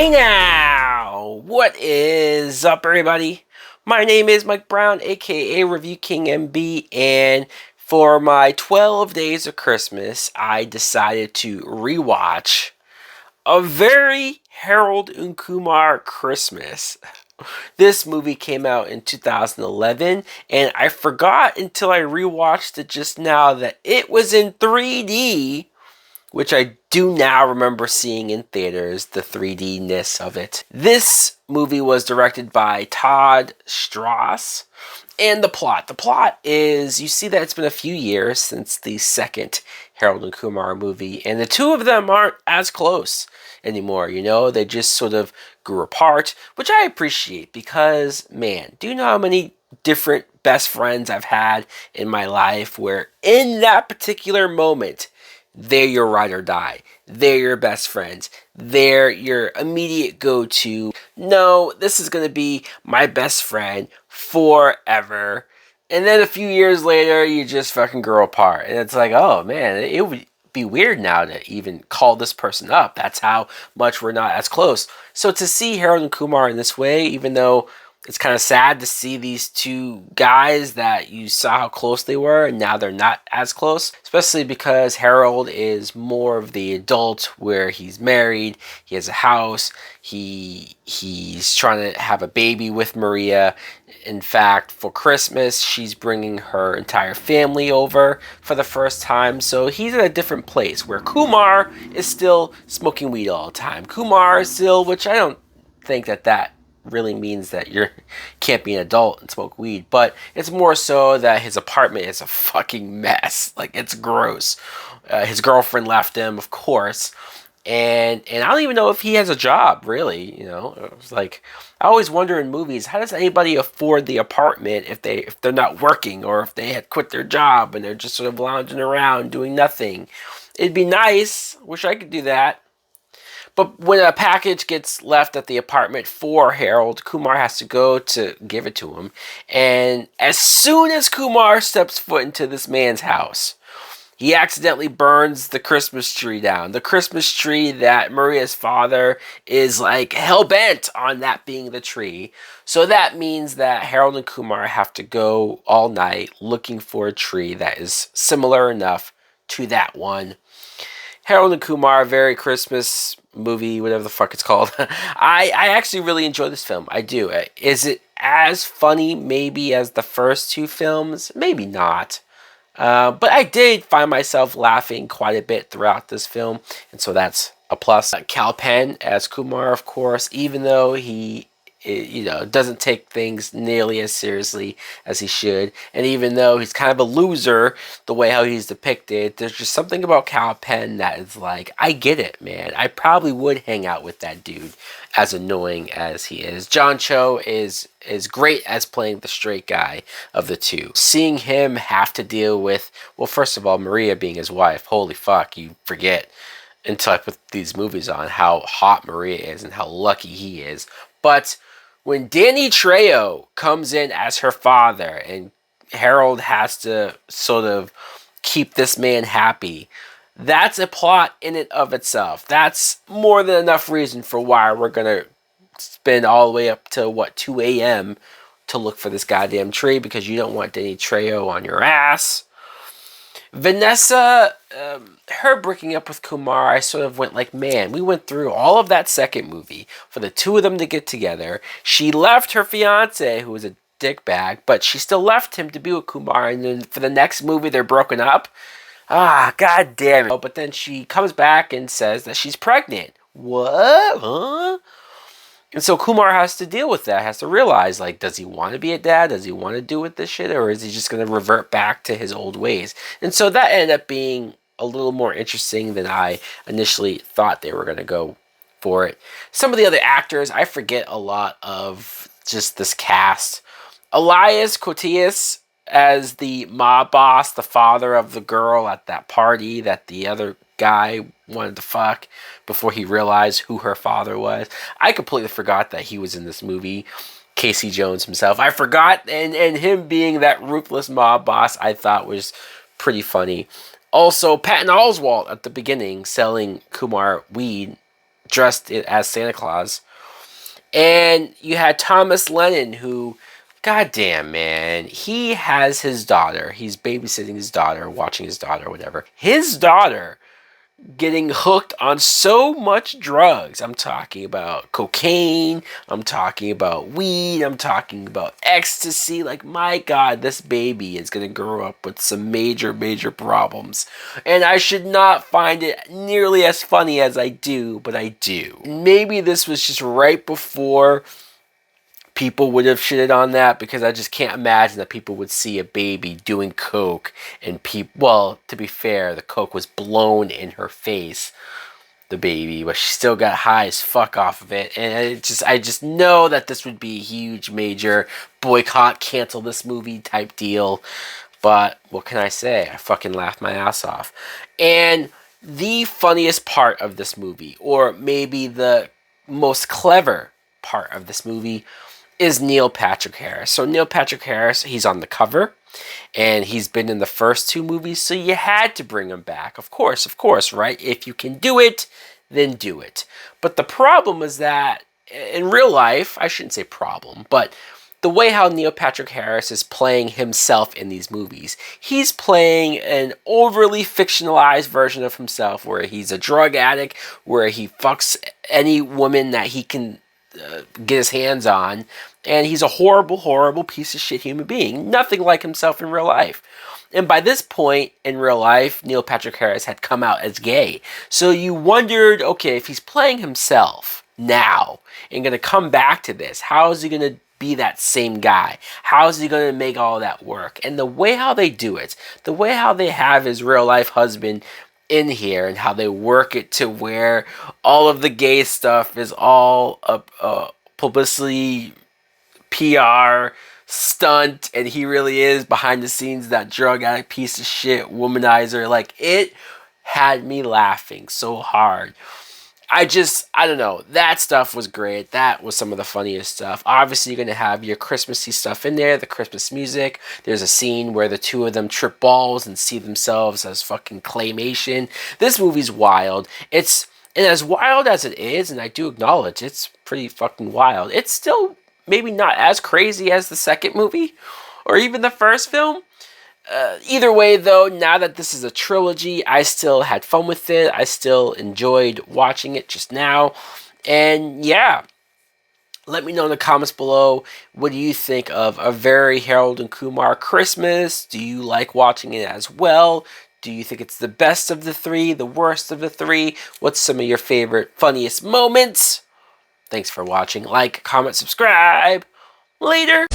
Hey now! What is up, everybody? My name is Mike Brown, aka Review King MB, and for my 12 days of Christmas, I decided to rewatch a very Harold and Kumar Christmas. This movie came out in 2011, and I forgot until I rewatched it just now that it was in 3D, which I do now remember seeing in theaters, the 3D-ness of it. This movie was directed by Todd Strauss, and the plot. The plot is, you see that it's been a few years since the second Harold and Kumar movie, and the two of them aren't as close anymore, you know? They just sort of grew apart, which I appreciate because, man, do you know how many different best friends I've had in my life where in that particular moment, they're your ride or die. They're your best friends. They're your immediate go-to. No, this is going to be my best friend forever. And then a few years later, you just fucking grow apart. And it's like, oh man, it would be weird now to even call this person up. That's how much we're not as close. So to see Harold and Kumar in this way, even though it's kind of sad to see these two guys that you saw how close they were and now they're not as close, especially because Harold is more of the adult where he's married, he has a house, he's trying to have a baby with Maria. In fact, for Christmas, she's bringing her entire family over for the first time, so he's in a different place where Kumar is still smoking weed all the time. Kumar is still, which I don't think that really means that you can't be an adult and smoke weed, but it's more so that his apartment is a fucking mess. Like, it's gross. His girlfriend left him, of course, and I don't even know if he has a job, really. You know, it's like, I always wonder in movies, how does anybody afford the apartment if they're not working, or if they had quit their job and they're just sort of lounging around doing nothing? It'd be nice. Wish I could do that. But when a package gets left at the apartment for Harold, Kumar has to go to give it to him. And as soon as Kumar steps foot into this man's house, he accidentally burns the Christmas tree down. The Christmas tree that Maria's father is like hell-bent on that being the tree. So that means that Harold and Kumar have to go all night looking for a tree that is similar enough to that one. Harold and Kumar, very Christmas movie, whatever the fuck it's called. I actually really enjoy this film. I do. Is it as funny maybe as the first two films? Maybe not. But I did find myself laughing quite a bit throughout this film, and so that's a plus. Kal Penn as Kumar, of course, even though he doesn't take things nearly as seriously as he should, and even though he's kind of a loser the way how he's depicted, there's just something about Kal Penn that is like, I get it, man. I probably would hang out with that dude, as annoying as he is. John Cho is great as playing the straight guy of the two. Seeing him have to deal with, well, first of all, Maria being his wife, holy fuck, you forget until I put these movies on how hot Maria is and how lucky he is. But when Danny Trejo comes in as her father and Harold has to sort of keep this man happy, that's a plot in and of itself. That's more than enough reason for why we're going to spend all the way up to, 2 a.m. to look for this goddamn tree, because you don't want Danny Trejo on your ass. Vanessa, her breaking up with Kumar, I sort of went like, man, we went through all of that second movie for the two of them to get together. She left her fiance, who was a dickbag, but she still left him to be with Kumar, and then for the next movie, they're broken up. Ah, god damn it. But then she comes back and says that she's pregnant. What? Huh? And so Kumar has to deal with that, has to realize, like, does he want to be a dad? Does he want to do with this shit? Or is he just going to revert back to his old ways? And so that ended up being a little more interesting than I initially thought they were going to go for it. Some of the other actors, I forget a lot of just this cast. Elias Koteas as the mob boss, the father of the girl at that party that the other guy wanted to fuck before he realized who her father was. I completely forgot that he was in this movie. Casey Jones himself. I forgot, and him being that ruthless mob boss, I thought was pretty funny. Also, Patton Oswalt at the beginning selling Kumar weed dressed as Santa Claus. And you had Thomas Lennon, who, goddamn man, he has his daughter. He's babysitting his daughter, watching his daughter, whatever. His daughter getting hooked on so much drugs. I'm talking about cocaine, I'm talking about weed, I'm talking about ecstasy. Like, my God, this baby is going to grow up with some major, major problems. And I should not find it nearly as funny as I do, but I do. Maybe this was just right before people would have shitted on that, because I just can't imagine that people would see a baby doing coke and well, to be fair, the coke was blown in her face, the baby, but she still got high as fuck off of it. And I just know that this would be a huge, major boycott, cancel this movie type deal. But what can I say? I fucking laughed my ass off. And the funniest part of this movie, or maybe the most clever part of this movie, is Neil Patrick Harris. So Neil Patrick Harris, he's on the cover, and he's been in the first two movies, so you had to bring him back. Of course, right? If you can do it, then do it. But the problem is that in real life, I shouldn't say problem, but the way how Neil Patrick Harris is playing himself in these movies, he's playing an overly fictionalized version of himself, where he's a drug addict, where he fucks any woman that he can get his hands on, and he's a horrible, horrible piece of shit human being. Nothing like himself in real life. And by this point in real life, Neil Patrick Harris had come out as gay. So you wondered, okay, if he's playing himself now and going to come back to this, how is he going to be that same guy? How is he going to make all that work? And the way how they do it, the way how they have his real life husband in here, and how they work it to where all of the gay stuff is all a publicity, PR stunt, and he really is behind the scenes that drug addict piece of shit womanizer. Like, it had me laughing so hard. I don't know. That stuff was great. That was some of the funniest stuff. Obviously, you're going to have your Christmassy stuff in there, the Christmas music. There's a scene where the two of them trip balls and see themselves as fucking claymation. This movie's wild. And as wild as it is, and I do acknowledge it's pretty fucking wild, it's still maybe not as crazy as the second movie or even the first film. Either way, though, now that this is a trilogy, I still had fun with it. I still enjoyed watching it just now. And yeah, let me know in the comments below, what do you think of A Very Harold and Kumar Christmas? Do you like watching it as well? Do you think it's the best of the three, the worst of the three? What's some of your favorite, funniest moments? Thanks for watching. Like, comment, subscribe. Later.